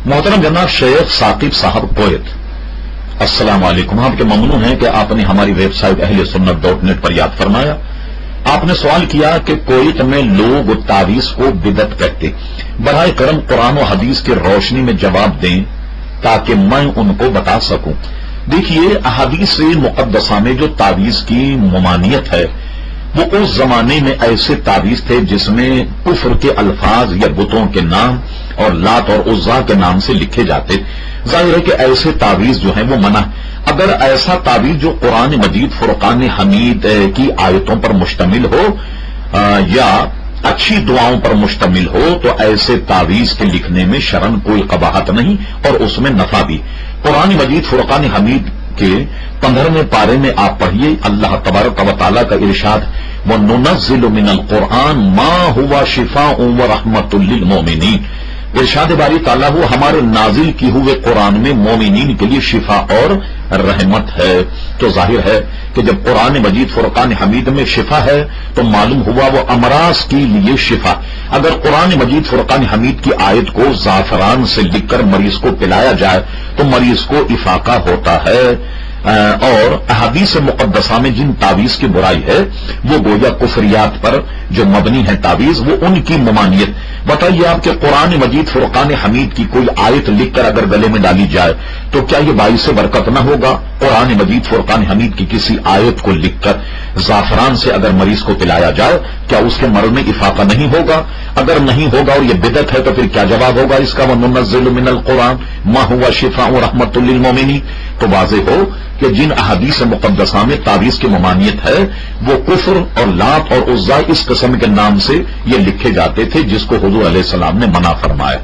محترم جناب شیخ ثاقب صاحب کویت، السلام علیکم. آپ کے ممنون ہیں کہ آپ نے ہماری ویب سائٹ اہلسنت.net پر یاد فرمایا. آپ نے سوال کیا کہ کویت میں لوگ تعویذ کو بدعت کہتے. براہ کرم قرآن و حدیث کی روشنی میں جواب دیں تاکہ میں ان کو بتا سکوں. دیکھیے، احادیث مقدسہ میں جو تعویذ کی ممانعت ہے وہ اس زمانے میں ایسے تعویذ تھے جس میں کفر کے الفاظ یا بتوں کے نام اور لات اور عزا کے نام سے لکھے جاتے. ظاہر ہے کہ ایسے تعویذ جو ہیں وہ منع. اگر ایسا تعویذ جو قرآن مجید فرقان حمید کی آیتوں پر مشتمل ہو یا اچھی دعاؤں پر مشتمل ہو تو ایسے تعویذ کے لکھنے میں شرعن کوئی قباحت نہیں اور اس میں نفع بھی. قرآن مجید فرقان حمید کے 15ویں پارے میں آپ پڑھیے، اللہ تبارک و تعالیٰ کا ارشاد، وَنُنَزِّلُ مِنَ الْقُرْآنِ مَا هُوَ شِفَاءٌ وَرَحْمَةٌ لِّلْمُؤْمِنِينَ. ارشاد باری تعالیٰ وہ ہمارے نازل کی ہوئے قرآن میں مومنین کے لیے شفا اور رحمت ہے. تو ظاہر ہے کہ جب قرآن مجید فرقان حمید میں شفا ہے تو معلوم ہوا وہ امراض کے لیے شفا. اگر قرآن مجید فرقان حمید کی آیت کو زعفران سے لکھ کر مریض کو پلایا جائے تو مریض کو افاقہ ہوتا ہے. اور احادیث مقدسہ میں جن تعویذ کی برائی ہے وہ گویا کفریات پر جو مبنی ہے تعویذ، وہ ان کی ممانعت. بتائیے آپ کہ قرآن مجید فرقان حمید کی کوئی آیت لکھ کر اگر گلے میں ڈالی جائے تو کیا یہ باعث برکت نہ ہوگا؟ قرآن مجید فرقان حمید کی کسی آیت کو لکھ کر زعفران سے اگر مریض کو پلایا جائے کیا اس کے مرض میں افاقہ نہیں ہوگا؟ اگر نہیں ہوگا اور یہ بدعت ہے تو پھر کیا جواب ہوگا اس کا؟ وَنُنَزِّلُ مِنَ الْقُرْآنِ مَا هُوَ شِفَاءٌ وَرَحْمَةٌ لِّلْمُؤْمِنِينَ. تو واضح ہو کہ جن احادیث مقدسہ میں تعویذ کی ممانعت ہے وہ کفر اور لات اور عزا اس قسم کے نام سے یہ لکھے جاتے تھے جس کو حضور علیہ السلام نے منع فرمایا.